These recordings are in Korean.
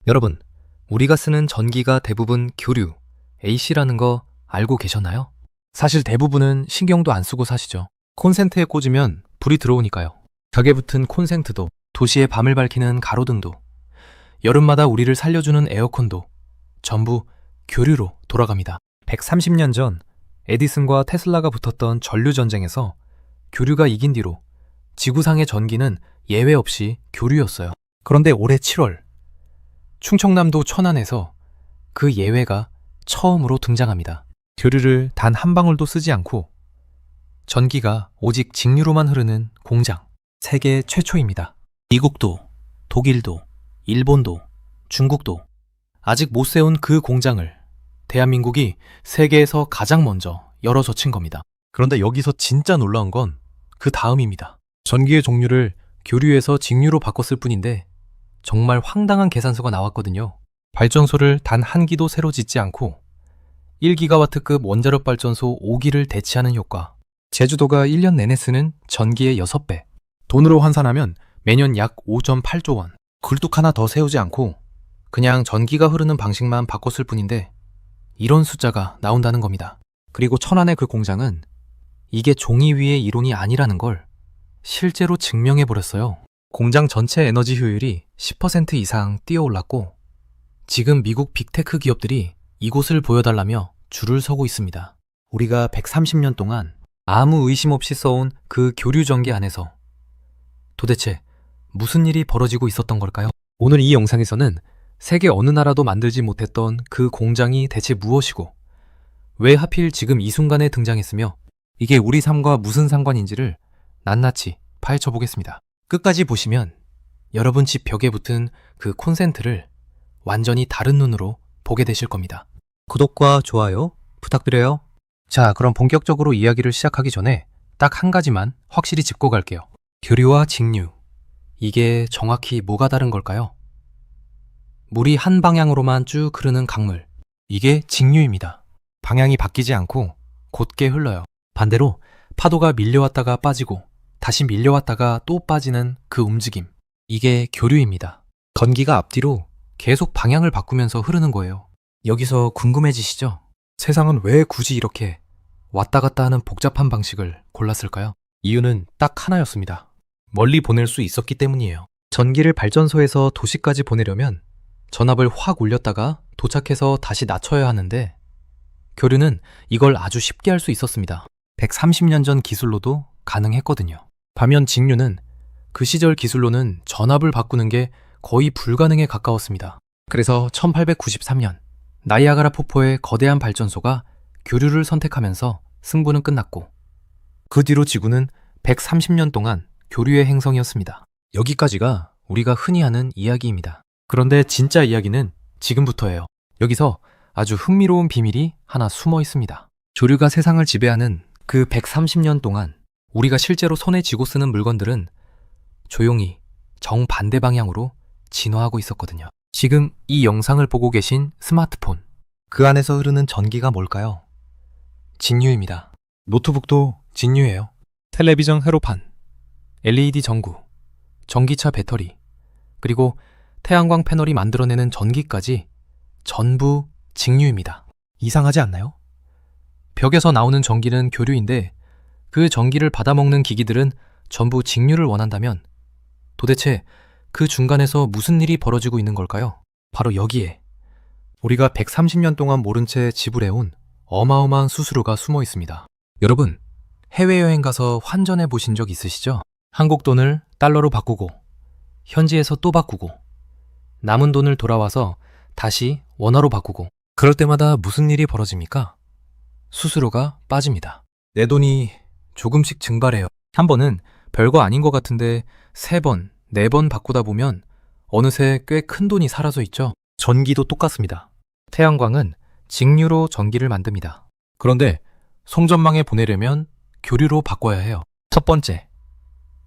여러분, 우리가 쓰는 전기가 대부분 교류, AC라는 거 알고 계셨나요? 사실 대부분은 신경도 안 쓰고 사시죠. 콘센트에 꽂으면 불이 들어오니까요. 벽에 붙은 콘센트도, 도시의 밤을 밝히는 가로등도, 여름마다 우리를 살려주는 에어컨도 전부 교류로 돌아갑니다. 130년 전 에디슨과 테슬라가 붙었던 전류전쟁에서 교류가 이긴 뒤로 지구상의 전기는 예외 없이 교류였어요. 그런데 올해 7월 충청남도 천안에서 그 예외가 처음으로 등장합니다. 교류를 단 한 방울도 쓰지 않고 전기가 오직 직류로만 흐르는 공장, 세계 최초입니다. 미국도, 독일도, 일본도, 중국도 아직 못 세운 그 공장을 대한민국이 세계에서 가장 먼저 열어 젖힌 겁니다. 그런데 여기서 진짜 놀라운 건 그 다음입니다. 전기의 종류를 교류에서 직류로 바꿨을 뿐인데 정말 황당한 계산서가 나왔거든요. 발전소를 단 한 기도 새로 짓지 않고 1기가와트급 원자력 발전소 5기를 대치하는 효과. 제주도가 1년 내내 쓰는 전기의 6배. 돈으로 환산하면 매년 약 5.8조 원. 굴뚝 하나 더 세우지 않고 그냥 전기가 흐르는 방식만 바꿨을 뿐인데 이런 숫자가 나온다는 겁니다. 그리고 천안의 그 공장은 이게 종이 위의 이론이 아니라는 걸 실제로 증명해버렸어요. 공장 전체 에너지 효율이 10% 이상 뛰어올랐고 지금 미국 빅테크 기업들이 이곳을 보여달라며 줄을 서고 있습니다. 우리가 130년 동안 아무 의심 없이 써온 그 교류 전기 안에서 도대체 무슨 일이 벌어지고 있었던 걸까요? 오늘 이 영상에서는 세계 어느 나라도 만들지 못했던 그 공장이 대체 무엇이고 왜 하필 지금 이 순간에 등장했으며 이게 우리 삶과 무슨 상관인지를 낱낱이 파헤쳐 보겠습니다. 끝까지 보시면 여러분 집 벽에 붙은 그 콘센트를 완전히 다른 눈으로 보게 되실 겁니다. 구독과 좋아요 부탁드려요. 자, 그럼 본격적으로 이야기를 시작하기 전에 딱 한 가지만 확실히 짚고 갈게요. 교류와 직류. 이게 정확히 뭐가 다른 걸까요? 물이 한 방향으로만 쭉 흐르는 강물. 이게 직류입니다. 방향이 바뀌지 않고 곧게 흘러요. 반대로 파도가 밀려왔다가 빠지고 다시 밀려왔다가 또 빠지는 그 움직임. 이게 교류입니다. 전기가 앞뒤로 계속 방향을 바꾸면서 흐르는 거예요. 여기서 궁금해지시죠? 세상은 왜 굳이 이렇게 왔다 갔다 하는 복잡한 방식을 골랐을까요? 이유는 딱 하나였습니다. 멀리 보낼 수 있었기 때문이에요. 전기를 발전소에서 도시까지 보내려면 전압을 확 올렸다가 도착해서 다시 낮춰야 하는데 교류는 이걸 아주 쉽게 할 수 있었습니다. 130년 전 기술로도 가능했거든요. 반면 직류는 그 시절 기술로는 전압을 바꾸는 게 거의 불가능에 가까웠습니다. 그래서 1893년 나이아가라 폭포의 거대한 발전소가 교류를 선택하면서 승부는 끝났고 그 뒤로 지구는 130년 동안 교류의 행성이었습니다. 여기까지가 우리가 흔히 하는 이야기입니다. 그런데 진짜 이야기는 지금부터예요. 여기서 아주 흥미로운 비밀이 하나 숨어 있습니다. 조류가 세상을 지배하는 그 130년 동안 우리가 실제로 손에 쥐고 쓰는 물건들은 조용히 정반대 방향으로 진화하고 있었거든요. 지금 이 영상을 보고 계신 스마트폰, 그 안에서 흐르는 전기가 뭘까요? 직류입니다. 노트북도 직류예요. 텔레비전 회로판, LED 전구, 전기차 배터리, 그리고 태양광 패널이 만들어내는 전기까지 전부 직류입니다. 이상하지 않나요? 벽에서 나오는 전기는 교류인데 그 전기를 받아먹는 기기들은 전부 직류를 원한다면 도대체 그 중간에서 무슨 일이 벌어지고 있는 걸까요? 바로 여기에 우리가 130년 동안 모른 채 지불해온 어마어마한 수수료가 숨어 있습니다. 여러분, 해외여행 가서 환전해 보신 적 있으시죠? 한국 돈을 달러로 바꾸고 현지에서 또 바꾸고 남은 돈을 돌아와서 다시 원화로 바꾸고 그럴 때마다 무슨 일이 벌어집니까? 수수료가 빠집니다. 내 돈이 조금씩 증발해요. 한 번은 별거 아닌 것 같은데 3번, 4번 바꾸다 보면 어느새 꽤 큰 돈이 사라져 있죠. 전기도 똑같습니다. 태양광은 직류로 전기를 만듭니다. 그런데 송전망에 보내려면 교류로 바꿔야 해요. 첫 번째,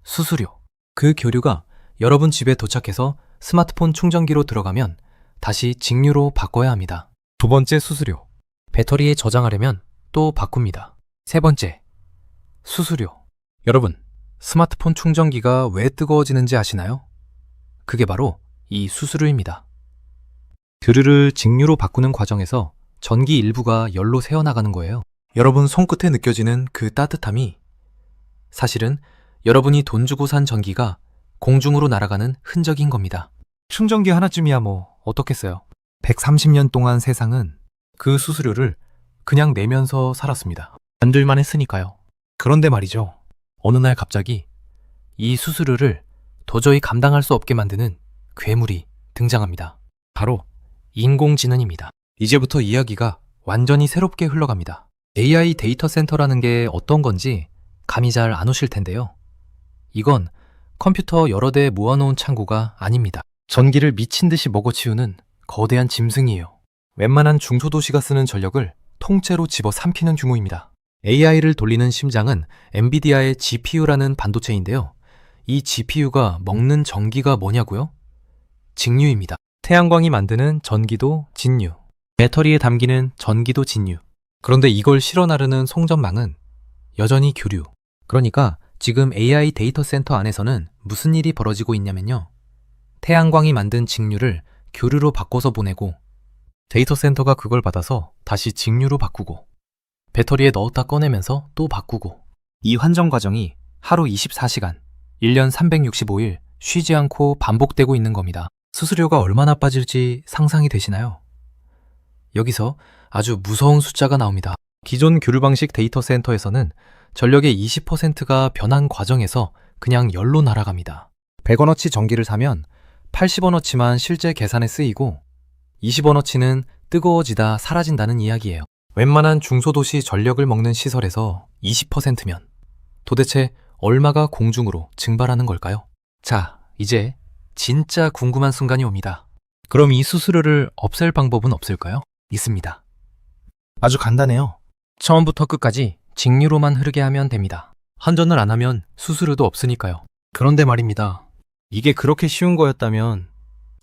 수수료. 그 교류가 여러분 집에 도착해서 스마트폰 충전기로 들어가면 다시 직류로 바꿔야 합니다. 두 번째, 수수료. 배터리에 저장하려면 또 바꿉니다. 세 번째, 수수료. 여러분, 스마트폰 충전기가 왜 뜨거워지는지 아시나요? 그게 바로 이 수수료입니다. 교류를 직류로 바꾸는 과정에서 전기 일부가 열로 새어나가는 거예요. 여러분 손끝에 느껴지는 그 따뜻함이 사실은 여러분이 돈 주고 산 전기가 공중으로 날아가는 흔적인 겁니다. 충전기 하나쯤이야 뭐 어떻겠어요. 130년 동안 세상은 그 수수료를 그냥 내면서 살았습니다. 만들만 했으니까요. 그런데 말이죠. 어느 날 갑자기 이 수수료를 도저히 감당할 수 없게 만드는 괴물이 등장합니다. 바로 인공지능입니다. 이제부터 이야기가 완전히 새롭게 흘러갑니다. AI 데이터 센터라는 게 어떤 건지 감이 잘 안 오실 텐데요. 이건 컴퓨터 여러 대 모아놓은 창고가 아닙니다. 전기를 미친 듯이 먹어치우는 거대한 짐승이에요. 웬만한 중소도시가 쓰는 전력을 통째로 집어 삼키는 규모입니다. AI를 돌리는 심장은 엔비디아의 GPU라는 반도체인데요. 이 GPU가 먹는 전기가 뭐냐고요? 직류입니다. 태양광이 만드는 전기도 직류, 배터리에 담기는 전기도 직류. 그런데 이걸 실어 나르는 송전망은 여전히 교류. 그러니까 지금 AI 데이터 센터 안에서는 무슨 일이 벌어지고 있냐면요. 태양광이 만든 직류를 교류로 바꿔서 보내고 데이터 센터가 그걸 받아서 다시 직류로 바꾸고 배터리에 넣었다 꺼내면서 또 바꾸고 이 환전 과정이 하루 24시간, 1년 365일 쉬지 않고 반복되고 있는 겁니다. 수수료가 얼마나 빠질지 상상이 되시나요? 여기서 아주 무서운 숫자가 나옵니다. 기존 교류 방식 데이터 센터에서는 전력의 20%가 변한 과정에서 그냥 열로 날아갑니다. 100원어치 전기를 사면 80원어치만 실제 계산에 쓰이고 20원어치는 뜨거워지다 사라진다는 이야기예요. 웬만한 중소도시 전력을 먹는 시설에서 20%면 도대체 얼마가 공중으로 증발하는 걸까요? 자, 이제 진짜 궁금한 순간이 옵니다. 그럼 이 수수료를 없앨 방법은 없을까요? 있습니다. 아주 간단해요. 처음부터 끝까지 직류로만 흐르게 하면 됩니다. 환전을 안 하면 수수료도 없으니까요. 그런데 말입니다. 이게 그렇게 쉬운 거였다면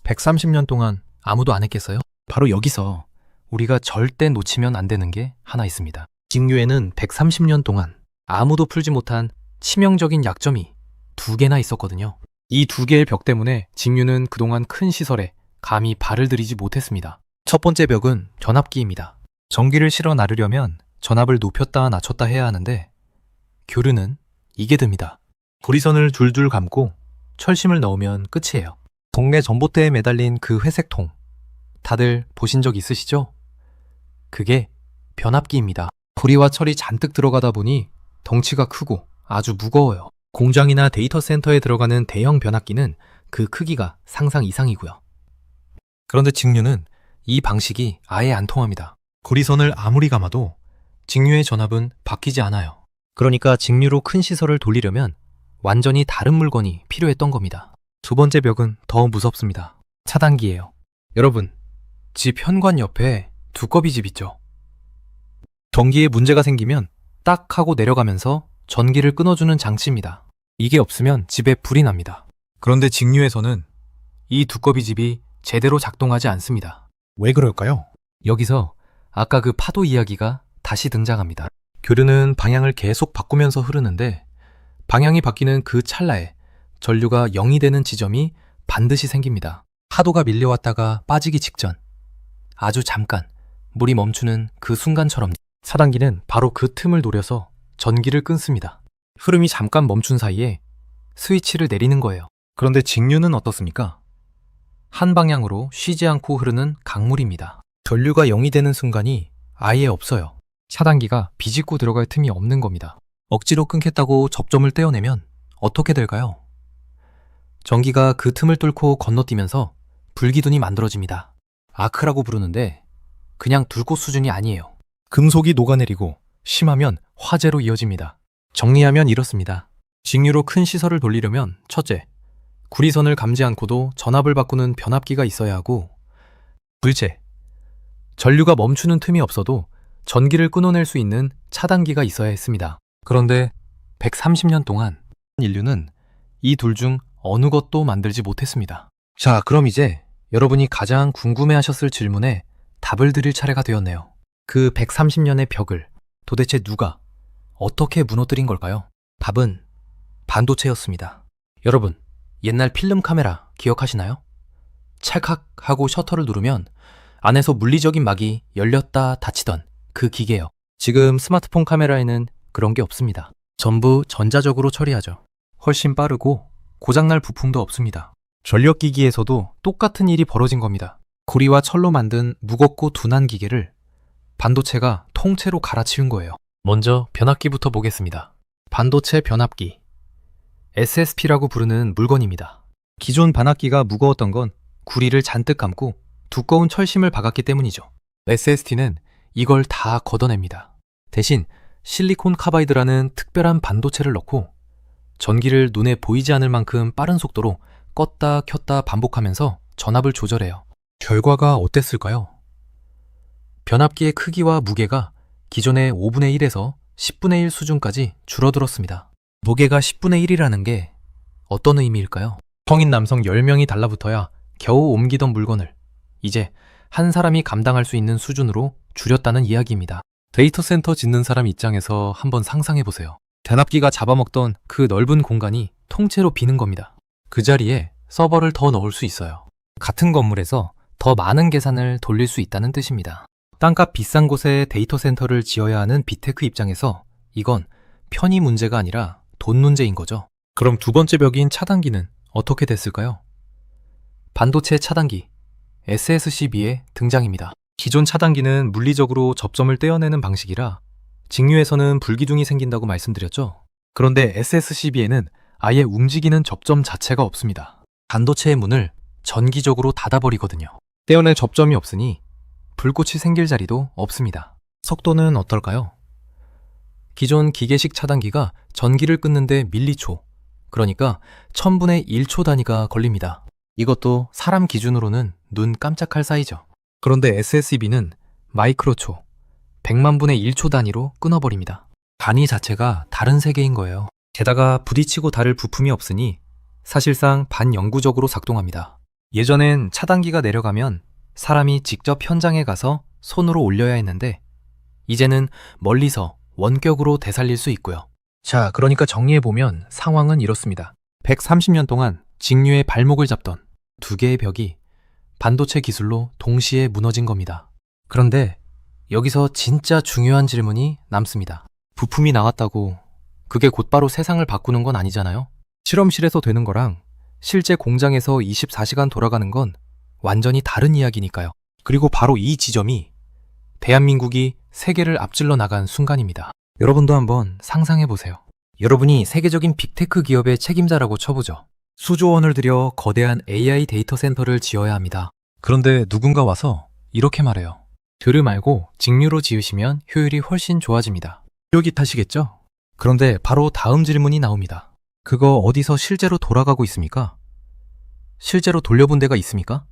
130년 동안 아무도 안 했겠어요? 바로 여기서 우리가 절대 놓치면 안 되는 게 하나 있습니다. 직류에는 130년 동안 아무도 풀지 못한 치명적인 약점이 2개나 있었거든요. 이 2개의 벽 때문에 직류는 그동안 큰 시설에 감히 발을 들이지 못했습니다. 첫 번째 벽은 전압기입니다. 전기를 실어 나르려면 전압을 높였다 낮췄다 해야 하는데 교류는 이게 됩니다. 고리선을 줄줄 감고 철심을 넣으면 끝이에요. 동네 전봇대에 매달린 그 회색 통 다들 보신 적 있으시죠? 그게 변압기입니다. 고리와 철이 잔뜩 들어가다 보니 덩치가 크고 아주 무거워요. 공장이나 데이터 센터에 들어가는 대형 변압기는 그 크기가 상상 이상이고요. 그런데 직류는 이 방식이 아예 안 통합니다. 고리선을 아무리 감아도 직류의 전압은 바뀌지 않아요. 그러니까 직류로 큰 시설을 돌리려면 완전히 다른 물건이 필요했던 겁니다. 두 번째 벽은 더 무섭습니다. 차단기예요. 여러분, 집 현관 옆에 두꺼비 집 있죠? 전기에 문제가 생기면 딱 하고 내려가면서 전기를 끊어주는 장치입니다. 이게 없으면 집에 불이 납니다. 그런데 직류에서는 이 두꺼비 집이 제대로 작동하지 않습니다. 왜 그럴까요? 여기서 아까 그 파도 이야기가 다시 등장합니다. 교류는 방향을 계속 바꾸면서 흐르는데 방향이 바뀌는 그 찰나에 전류가 0이 되는 지점이 반드시 생깁니다. 파도가 밀려왔다가 빠지기 직전, 아주 잠깐 물이 멈추는 그 순간처럼 차단기는 바로 그 틈을 노려서 전기를 끊습니다. 흐름이 잠깐 멈춘 사이에 스위치를 내리는 거예요. 그런데 직류는 어떻습니까? 한 방향으로 쉬지 않고 흐르는 강물입니다. 전류가 0이 되는 순간이 아예 없어요. 차단기가 비집고 들어갈 틈이 없는 겁니다. 억지로 끊겠다고 접점을 떼어내면 어떻게 될까요? 전기가 그 틈을 뚫고 건너뛰면서 불기둥이 만들어집니다. 아크라고 부르는데 그냥 둘꽃 수준이 아니에요. 금속이 녹아내리고 심하면 화재로 이어집니다. 정리하면 이렇습니다. 직류로 큰 시설을 돌리려면 첫째, 구리선을 감지 않고도 전압을 바꾸는 변압기가 있어야 하고, 둘째, 전류가 멈추는 틈이 없어도 전기를 끊어낼 수 있는 차단기가 있어야 했습니다. 그런데 130년 동안 인류는 이 둘 중 어느 것도 만들지 못했습니다. 자, 그럼 이제 여러분이 가장 궁금해하셨을 질문에 답을 드릴 차례가 되었네요. 그 130년의 벽을 도대체 누가 어떻게 무너뜨린 걸까요? 답은 반도체였습니다. 여러분, 옛날 필름 카메라 기억하시나요? 찰칵 하고 셔터를 누르면 안에서 물리적인 막이 열렸다 닫히던 그 기계요. 지금 스마트폰 카메라에는 그런 게 없습니다. 전부 전자적으로 처리하죠. 훨씬 빠르고 고장날 부품도 없습니다. 전력기기에서도 똑같은 일이 벌어진 겁니다. 구리와 철로 만든 무겁고 둔한 기계를 반도체가 통째로 갈아치운 거예요. 먼저 변압기부터 보겠습니다. 반도체 변압기, SSP라고 부르는 물건입니다. 기존 반압기가 무거웠던 건 구리를 잔뜩 감고 두꺼운 철심을 박았기 때문이죠. SST는 이걸 다 걷어냅니다. 대신 실리콘 카바이드라는 특별한 반도체를 넣고 전기를 눈에 보이지 않을 만큼 빠른 속도로 껐다 켰다 반복하면서 전압을 조절해요. 결과가 어땠을까요? 변압기의 크기와 무게가 기존의 5분의 1에서 10분의 1 수준까지 줄어들었습니다. 무게가 10분의 1이라는 게 어떤 의미일까요? 성인 남성 10명이 달라붙어야 겨우 옮기던 물건을 이제 한 사람이 감당할 수 있는 수준으로 줄였다는 이야기입니다. 데이터 센터 짓는 사람 입장에서 한번 상상해 보세요. 변압기가 잡아먹던 그 넓은 공간이 통째로 비는 겁니다. 그 자리에 서버를 더 넣을 수 있어요. 같은 건물에서 더 많은 계산을 돌릴 수 있다는 뜻입니다. 땅값 비싼 곳에 데이터 센터를 지어야 하는 빅테크 입장에서 이건 편의 문제가 아니라 돈 문제인 거죠. 그럼 두 번째 벽인 차단기는 어떻게 됐을까요? 반도체 차단기, SSCB의 등장입니다. 기존 차단기는 물리적으로 접점을 떼어내는 방식이라 직류에서는 불기둥이 생긴다고 말씀드렸죠. 그런데 SSCB에는 아예 움직이는 접점 자체가 없습니다. 반도체의 문을 전기적으로 닫아버리거든요. 떼어낼 접점이 없으니 불꽃이 생길 자리도 없습니다. 속도는 어떨까요? 기존 기계식 차단기가 전기를 끊는데 밀리초, 그러니까 1000분의 1초 단위가 걸립니다. 이것도 사람 기준으로는 눈 깜짝할 사이죠. 그런데 SSCB는 마이크로초, 100만 분의 1초 단위로 끊어버립니다. 단위 자체가 다른 세계인 거예요. 게다가 부딪히고 다를 부품이 없으니 사실상 반영구적으로 작동합니다. 예전엔 차단기가 내려가면 사람이 직접 현장에 가서 손으로 올려야 했는데 이제는 멀리서 원격으로 되살릴 수 있고요. 자, 그러니까 정리해보면 상황은 이렇습니다. 130년 동안 직류의 발목을 잡던 두 개의 벽이 반도체 기술로 동시에 무너진 겁니다. 그런데 여기서 진짜 중요한 질문이 남습니다. 부품이 나왔다고 그게 곧바로 세상을 바꾸는 건 아니잖아요? 실험실에서 되는 거랑 실제 공장에서 24시간 돌아가는 건 완전히 다른 이야기니까요. 그리고 바로 이 지점이 대한민국이 세계를 앞질러 나간 순간입니다. 여러분도 한번 상상해보세요. 여러분이 세계적인 빅테크 기업의 책임자라고 쳐보죠. 수조 원을 들여 거대한 AI 데이터 센터를 지어야 합니다. 그런데 누군가 와서 이렇게 말해요. 들을 말고 직류로 지으시면 효율이 훨씬 좋아집니다. 쫄깃하시겠죠? 그런데 바로 다음 질문이 나옵니다. 그거 어디서 실제로 돌아가고 있습니까? 실제로 돌려본 데가 있습니까?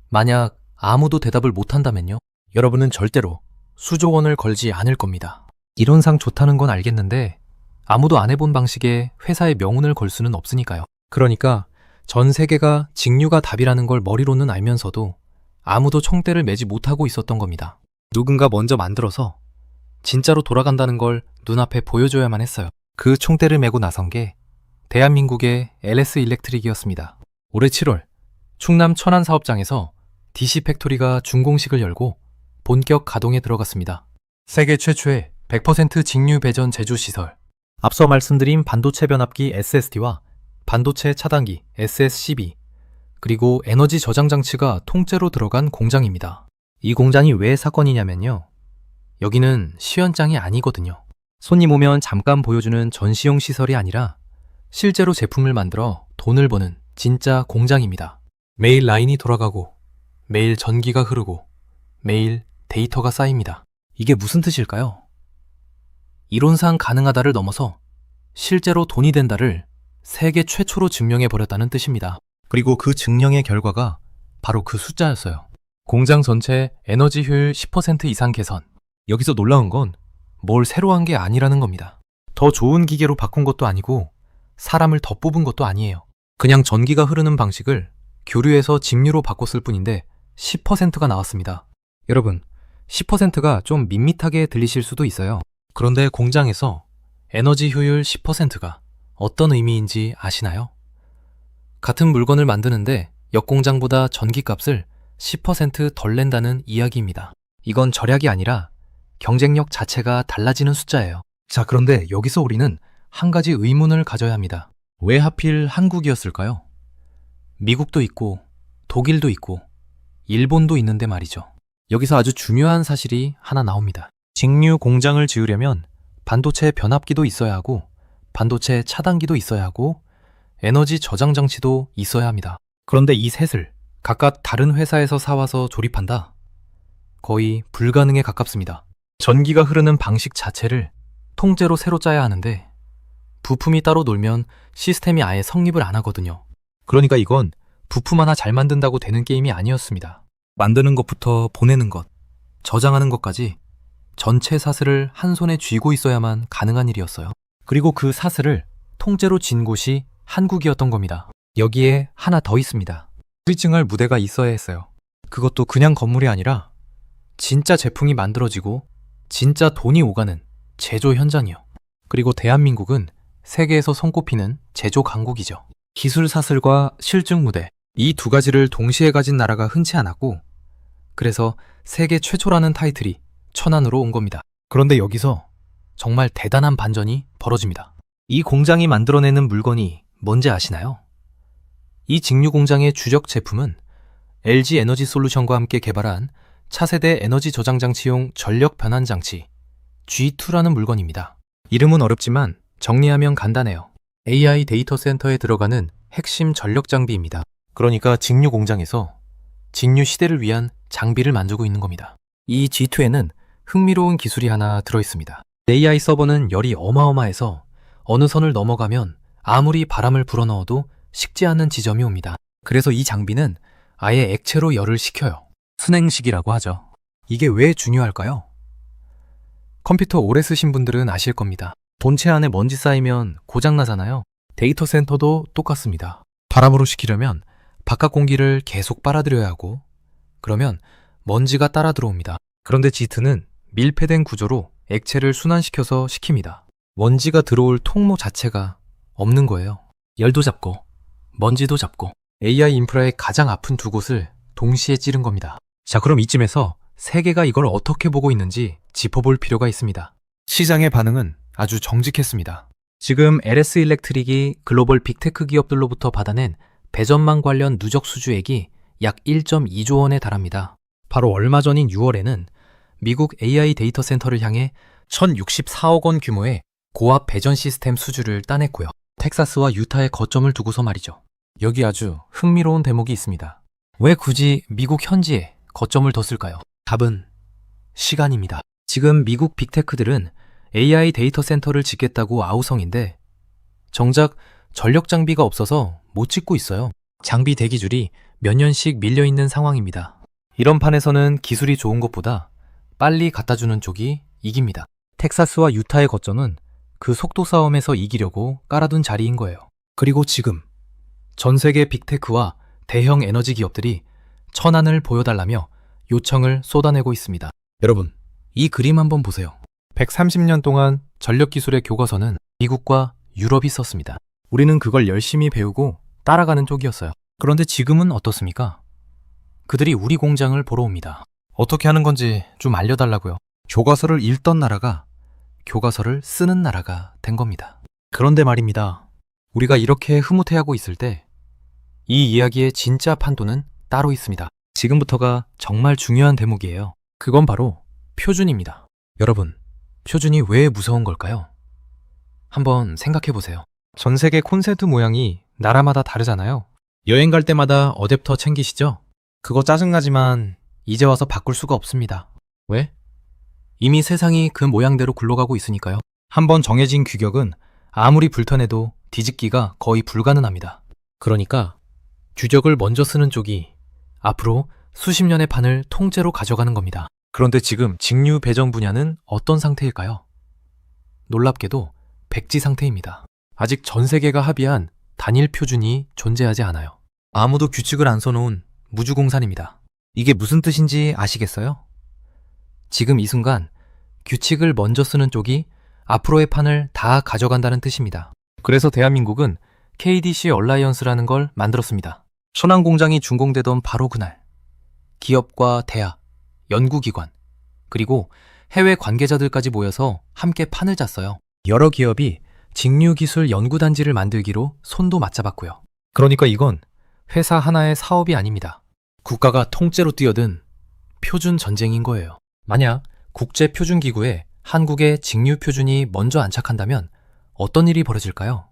만약 아무도 대답을 못한다면요? 여러분은 절대로 수조 원을 걸지 않을 겁니다. 이론상 좋다는 건 알겠는데 아무도 안 해본 방식에 회사의 명운을 걸 수는 없으니까요. 그러니까 전 세계가 직류가 답이라는 걸 머리로는 알면서도 아무도 총대를 매지 못하고 있었던 겁니다. 누군가 먼저 만들어서 진짜로 돌아간다는 걸 눈앞에 보여줘야만 했어요. 그 총대를 메고 나선 게 대한민국의 LS 일렉트릭이었습니다. 올해 7월 충남 천안 사업장에서 DC 팩토리가 준공식을 열고 본격 가동에 들어갔습니다. 세계 최초의 100% 직류 배전 제조 시설. 앞서 말씀드린 반도체 변압기 SST와 반도체 차단기 SSCB, 그리고 에너지 저장 장치가 통째로 들어간 공장입니다. 이 공장이 왜 사건이냐면요. 여기는 시연장이 아니거든요. 손님 오면 잠깐 보여주는 전시용 시설이 아니라 실제로 제품을 만들어 돈을 버는 진짜 공장입니다. 매일 라인이 돌아가고 매일 전기가 흐르고 매일 데이터가 쌓입니다. 이게 무슨 뜻일까요? 이론상 가능하다를 넘어서 실제로 돈이 된다를 세계 최초로 증명해버렸다는 뜻입니다. 그리고 그 증명의 결과가 바로 그 숫자였어요. 공장 전체 에너지 효율 10% 이상 개선. 여기서 놀라운 건 뭘 새로 한 게 아니라는 겁니다. 더 좋은 기계로 바꾼 것도 아니고 사람을 더 뽑은 것도 아니에요. 그냥 전기가 흐르는 방식을 교류에서 직류로 바꿨을 뿐인데 10%가 나왔습니다. 여러분, 10%가 좀 밋밋하게 들리실 수도 있어요. 그런데 공장에서 에너지 효율 10%가 어떤 의미인지 아시나요? 같은 물건을 만드는데 역공장보다 전기값을 10%덜 낸다는 이야기입니다. 이건 절약이 아니라 경쟁력 자체가 달라지는 숫자예요. 자, 그런데 여기서 우리는 한 가지 의문을 가져야 합니다. 왜 하필 한국이었을까요? 미국도 있고 독일도 있고 일본도 있는데 말이죠. 여기서 아주 중요한 사실이 하나 나옵니다. 직류 공장을 지으려면 반도체 변압기도 있어야 하고 반도체 차단기도 있어야 하고 에너지 저장 장치도 있어야 합니다. 그런데 이 셋을 각각 다른 회사에서 사와서 조립한다? 거의 불가능에 가깝습니다. 전기가 흐르는 방식 자체를 통째로 새로 짜야 하는데 부품이 따로 놀면 시스템이 아예 성립을 안 하거든요. 그러니까 이건 부품 하나 잘 만든다고 되는 게임이 아니었습니다. 만드는 것부터 보내는 것, 저장하는 것까지 전체 사슬을 한 손에 쥐고 있어야만 가능한 일이었어요. 그리고 그 사슬을 통째로 쥔 곳이 한국이었던 겁니다. 여기에 하나 더 있습니다. 스위칭할 무대가 있어야 했어요. 그것도 그냥 건물이 아니라 진짜 제품이 만들어지고 진짜 돈이 오가는 제조 현장이요. 그리고 대한민국은 세계에서 손꼽히는 제조 강국이죠. 기술 사슬과 실증 무대, 이 두 가지를 동시에 가진 나라가 흔치 않았고 그래서 세계 최초라는 타이틀이 천안으로 온 겁니다. 그런데 여기서 정말 대단한 반전이 벌어집니다. 이 공장이 만들어내는 물건이 뭔지 아시나요? 이 직류 공장의 주력 제품은 LG 에너지 솔루션과 함께 개발한 차세대 에너지 저장 장치용 전력 변환 장치 G2라는 물건입니다. 이름은 어렵지만 정리하면 간단해요. AI 데이터 센터에 들어가는 핵심 전력 장비입니다. 그러니까 직류 공장에서 직류 시대를 위한 장비를 만들고 있는 겁니다. 이 G2에는 흥미로운 기술이 하나 들어있습니다. AI 서버는 열이 어마어마해서 어느 선을 넘어가면 아무리 바람을 불어넣어도 식지 않는 지점이 옵니다. 그래서 이 장비는 아예 액체로 열을 식혀요. 순행식이라고 하죠. 이게 왜 중요할까요? 컴퓨터 오래 쓰신 분들은 아실 겁니다. 본체 안에 먼지 쌓이면 고장나잖아요. 데이터 센터도 똑같습니다. 바람으로 식히려면 바깥 공기를 계속 빨아들여야 하고 그러면 먼지가 따라 들어옵니다. 그런데 G2는 밀폐된 구조로 액체를 순환시켜서 식힙니다. 먼지가 들어올 통로 자체가 없는 거예요. 열도 잡고 먼지도 잡고 AI 인프라의 가장 아픈 두 곳을 동시에 찌른 겁니다. 자, 그럼 이쯤에서 세계가 이걸 어떻게 보고 있는지 짚어볼 필요가 있습니다. 시장의 반응은 아주 정직했습니다. 지금 LS 일렉트릭이 글로벌 빅테크 기업들로부터 받아낸 배전망 관련 누적 수주액이 약 1.2조 원에 달합니다. 바로 얼마 전인 6월에는 미국 AI 데이터 센터를 향해 1,064억 원 규모의 고압 배전 시스템 수주를 따냈고요. 텍사스와 유타에 거점을 두고서 말이죠. 여기 아주 흥미로운 대목이 있습니다. 왜 굳이 미국 현지에 거점을 뒀을까요? 답은 시간입니다. 지금 미국 빅테크들은 AI 데이터 센터를 짓겠다고 아우성인데 정작 전력 장비가 없어서 못 짓고 있어요. 장비 대기줄이 몇 년씩 밀려있는 상황입니다. 이런 판에서는 기술이 좋은 것보다 빨리 갖다주는 쪽이 이깁니다. 텍사스와 유타의 거점은 그 속도 싸움에서 이기려고 깔아둔 자리인 거예요. 그리고 지금 전 세계 빅테크와 대형 에너지 기업들이 천안을 보여달라며 요청을 쏟아내고 있습니다. 여러분, 이 그림 한번 보세요. 130년 동안 전력기술의 교과서는 미국과 유럽이 썼습니다. 우리는 그걸 열심히 배우고 따라가는 쪽이었어요. 그런데 지금은 어떻습니까? 그들이 우리 공장을 보러 옵니다. 어떻게 하는 건지 좀 알려달라고요. 교과서를 읽던 나라가 교과서를 쓰는 나라가 된 겁니다. 그런데 말입니다. 우리가 이렇게 흐뭇해하고 있을 때 이 이야기의 진짜 판도는 따로 있습니다. 지금부터가 정말 중요한 대목이에요. 그건 바로 표준입니다. 여러분, 표준이 왜 무서운 걸까요? 한번 생각해 보세요. 전 세계 콘센트 모양이 나라마다 다르잖아요. 여행 갈 때마다 어댑터 챙기시죠? 그거 짜증나지만 이제 와서 바꿀 수가 없습니다. 왜? 이미 세상이 그 모양대로 굴러가고 있으니까요. 한번 정해진 규격은 아무리 불편해도 뒤집기가 거의 불가능합니다. 그러니까 규격을 먼저 쓰는 쪽이 앞으로 수십 년의 판을 통째로 가져가는 겁니다. 그런데 지금 직류 배전 분야는 어떤 상태일까요? 놀랍게도 백지 상태입니다. 아직 전 세계가 합의한 단일 표준이 존재하지 않아요. 아무도 규칙을 안 써놓은 무주공산입니다. 이게 무슨 뜻인지 아시겠어요? 지금 이 순간 규칙을 먼저 쓰는 쪽이 앞으로의 판을 다 가져간다는 뜻입니다. 그래서 대한민국은 KDC 얼라이언스라는 걸 만들었습니다. 천안 공장이 준공되던 바로 그날, 기업과 대학, 연구기관, 그리고 해외 관계자들까지 모여서 함께 판을 짰어요. 여러 기업이 직류기술 연구단지를 만들기로 손도 맞잡았고요. 그러니까 이건 회사 하나의 사업이 아닙니다. 국가가 통째로 뛰어든 표준 전쟁인 거예요. 만약 국제표준기구에 한국의 직류표준이 먼저 안착한다면 어떤 일이 벌어질까요?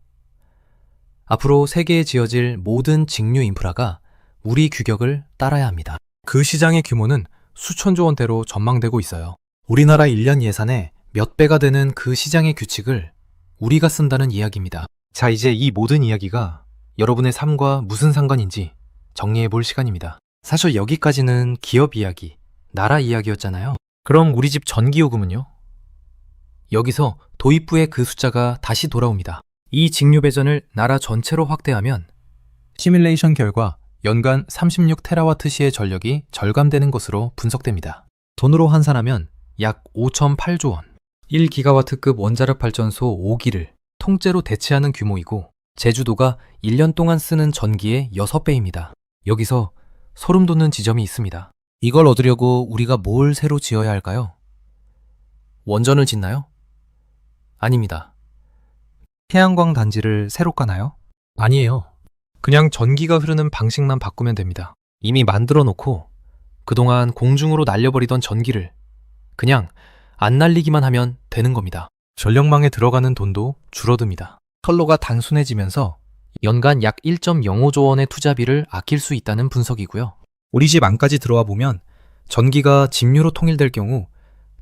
앞으로 세계에 지어질 모든 직류 인프라가 우리 규격을 따라야 합니다. 그 시장의 규모는 수천조 원대로 전망되고 있어요. 우리나라 1년 예산의 몇 배가 되는 그 시장의 규칙을 우리가 쓴다는 이야기입니다. 자, 이제 이 모든 이야기가 여러분의 삶과 무슨 상관인지 정리해 볼 시간입니다. 사실 여기까지는 기업 이야기, 나라 이야기였잖아요. 그럼 우리 집 전기요금은요? 여기서 도입부의 그 숫자가 다시 돌아옵니다. 이 직류 배전을 나라 전체로 확대하면 시뮬레이션 결과 연간 36테라와트시의 전력이 절감되는 것으로 분석됩니다. 돈으로 환산하면 약 5.8조 원, 1기가와트급 원자력 발전소 5기를 통째로 대체하는 규모이고 제주도가 1년 동안 쓰는 전기의 6배입니다. 여기서 소름 돋는 지점이 있습니다. 이걸 얻으려고 우리가 뭘 새로 지어야 할까요? 원전을 짓나요? 아닙니다. 태양광 단지를 새로 까나요? 아니에요. 그냥 전기가 흐르는 방식만 바꾸면 됩니다. 이미 만들어 놓고 그동안 공중으로 날려버리던 전기를 그냥 안 날리기만 하면 되는 겁니다. 전력망에 들어가는 돈도 줄어듭니다. 선로가 단순해지면서 연간 약 1.05조 원의 투자비를 아낄 수 있다는 분석이고요. 우리 집 안까지 들어와 보면 전기가 직류로 통일될 경우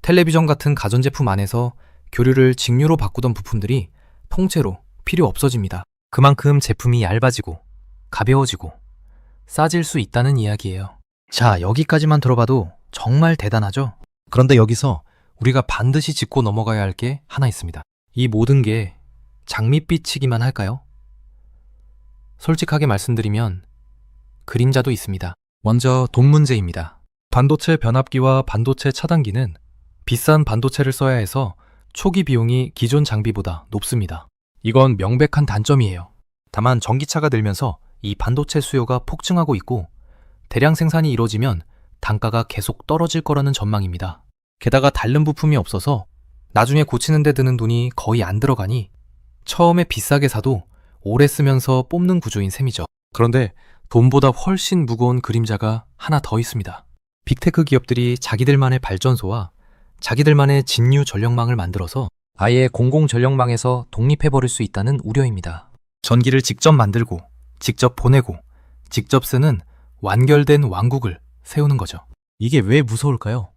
텔레비전 같은 가전제품 안에서 교류를 직류로 바꾸던 부품들이 통째로 필요 없어집니다. 그만큼 제품이 얇아지고 가벼워지고 싸질 수 있다는 이야기예요. 자, 여기까지만 들어봐도 정말 대단하죠? 그런데 여기서 우리가 반드시 짚고 넘어가야 할 게 하나 있습니다. 이 모든 게 장밋빛이기만 할까요? 솔직하게 말씀드리면 그림자도 있습니다. 먼저 돈 문제입니다. 반도체 변압기와 반도체 차단기는 비싼 반도체를 써야 해서 초기 비용이 기존 장비보다 높습니다. 이건 명백한 단점이에요. 다만 전기차가 늘면서 이 반도체 수요가 폭증하고 있고 대량 생산이 이루어지면 단가가 계속 떨어질 거라는 전망입니다. 게다가 다른 부품이 없어서 나중에 고치는 데 드는 돈이 거의 안 들어가니 처음에 비싸게 사도 오래 쓰면서 뽑는 구조인 셈이죠. 그런데 돈보다 훨씬 무거운 그림자가 하나 더 있습니다. 빅테크 기업들이 자기들만의 발전소와 자기들만의 직류 전력망을 만들어서 아예 공공 전력망에서 독립해버릴 수 있다는 우려입니다. 전기를 직접 만들고 직접 보내고 직접 쓰는 완결된 왕국을 세우는 거죠. 이게 왜 무서울까요?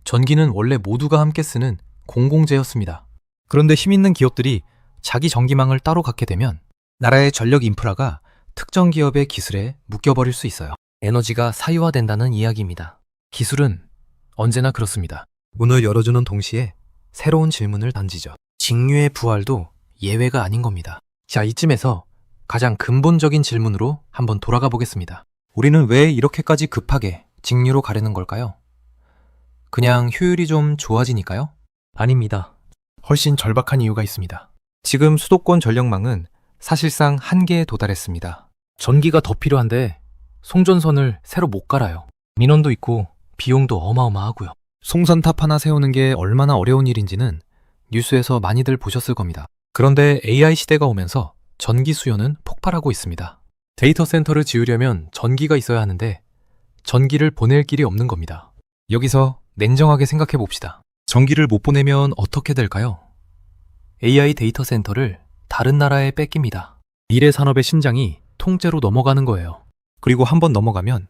전기는 원래 모두가 함께 쓰는 공공재였습니다. 그런데 힘있는 기업들이 자기 전기망을 따로 갖게 되면 나라의 전력 인프라가 특정 기업의 기술에 묶여버릴 수 있어요. 에너지가 사유화된다는 이야기입니다. 기술은 언제나 그렇습니다. 문을 열어주는 동시에 새로운 질문을 던지죠. 직류의 부활도 예외가 아닌 겁니다. 자, 이쯤에서 가장 근본적인 질문으로 한번 돌아가 보겠습니다. 우리는 왜 이렇게까지 급하게 직류로 가려는 걸까요? 그냥 효율이 좀 좋아지니까요? 아닙니다. 훨씬 절박한 이유가 있습니다. 지금 수도권 전력망은 사실상 한계에 도달했습니다. 전기가 더 필요한데 송전선을 새로 못 갈아요. 민원도 있고 비용도 어마어마하고요. 송선탑 하나 세우는 게 얼마나 어려운 일인지는 뉴스에서 많이들 보셨을 겁니다. 그런데 AI 시대가 오면서 전기 수요는 폭발하고 있습니다. 데이터 센터를 지으려면 전기가 있어야 하는데 전기를 보낼 길이 없는 겁니다. 여기서 냉정하게 생각해 봅시다. 전기를 못 보내면 어떻게 될까요? AI 데이터 센터를 다른 나라에 뺏깁니다. 미래 산업의 심장이 통째로 넘어가는 거예요. 그리고 한번 넘어가면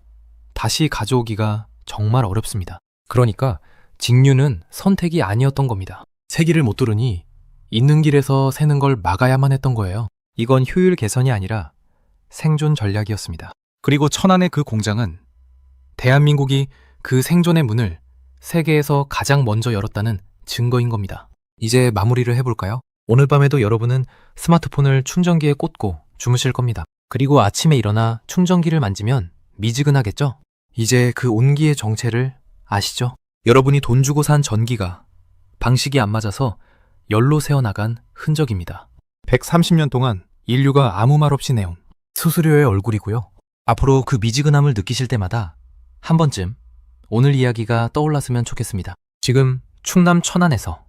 다시 가져오기가 정말 어렵습니다. 그러니까 직류는 선택이 아니었던 겁니다. 세기를 못 들으니 있는 길에서 새는 걸 막아야만 했던 거예요. 이건 효율 개선이 아니라 생존 전략이었습니다. 그리고 천안의 그 공장은 대한민국이 그 생존의 문을 세계에서 가장 먼저 열었다는 증거인 겁니다. 이제 마무리를 해볼까요? 오늘 밤에도 여러분은 스마트폰을 충전기에 꽂고 주무실 겁니다. 그리고 아침에 일어나 충전기를 만지면 미지근하겠죠? 이제 그 온기의 정체를 아시죠? 여러분이 돈 주고 산 전기가 방식이 안 맞아서 열로 새어나간 흔적입니다. 130년 동안 인류가 아무 말 없이 내온 수수료의 얼굴이고요. 앞으로 그 미지근함을 느끼실 때마다 한 번쯤 오늘 이야기가 떠올랐으면 좋겠습니다. 지금 충남 천안에서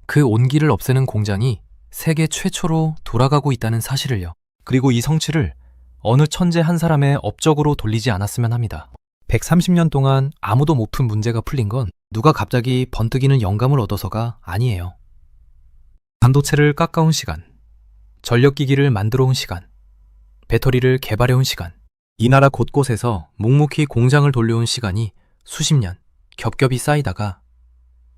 그 온기를 없애는 공장이 세계 최초로 돌아가고 있다는 사실을요. 그리고 이 성취를 어느 천재 한 사람의 업적으로 돌리지 않았으면 합니다. 130년 동안 아무도 못 푼 문제가 풀린 건 누가 갑자기 번뜩이는 영감을 얻어서가 아니에요. 반도체를 깎아온 시간, 전력기기를 만들어 온 시간, 배터리를 개발해 온 시간, 이 나라 곳곳에서 묵묵히 공장을 돌려온 시간이 수십 년 겹겹이 쌓이다가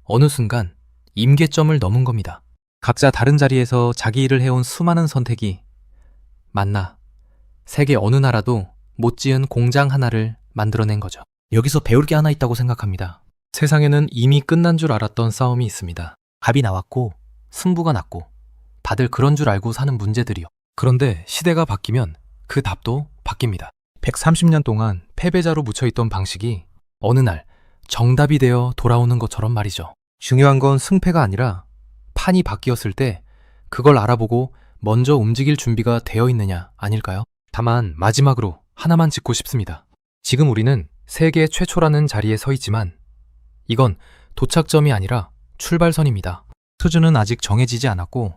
어느 순간 임계점을 넘은 겁니다. 각자 다른 자리에서 자기 일을 해온 수많은 선택이 만나 세계 어느 나라도 못 지은 공장 하나를 만들어낸 거죠. 여기서 배울 게 하나 있다고 생각합니다. 세상에는 이미 끝난 줄 알았던 싸움이 있습니다. 답이 나왔고 승부가 났고 다들 그런 줄 알고 사는 문제들이요. 그런데 시대가 바뀌면 그 답도 바뀝니다. 130년 동안 패배자로 묻혀있던 방식이 어느 날 정답이 되어 돌아오는 것처럼 말이죠. 중요한 건 승패가 아니라 판이 바뀌었을 때 그걸 알아보고 먼저 움직일 준비가 되어 있느냐 아닐까요? 다만 마지막으로 하나만 짚고 싶습니다. 지금 우리는 세계 최초라는 자리에 서 있지만 이건 도착점이 아니라 출발선입니다. 수준은 아직 정해지지 않았고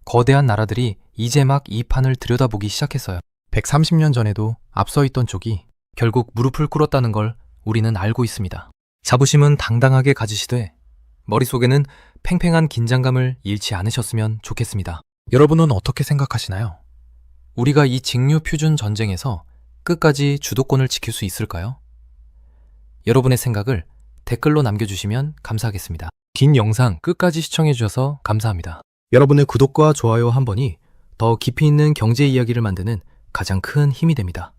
거대한 나라들이 이제 막 이 판을 들여다보기 시작했어요. 130년 전에도 앞서 있던 쪽이 결국 무릎을 꿇었다는 걸 우리는 알고 있습니다. 자부심은 당당하게 가지시되 머릿속에는 팽팽한 긴장감을 잃지 않으셨으면 좋겠습니다. 여러분은 어떻게 생각하시나요? 우리가 이 직류 표준 전쟁에서 끝까지 주도권을 지킬 수 있을까요? 여러분의 생각을 댓글로 남겨주시면 감사하겠습니다. 긴 영상 끝까지 시청해주셔서 감사합니다. 여러분의 구독과 좋아요 한 번이 더 깊이 있는 경제 이야기를 만드는 가장 큰 힘이 됩니다.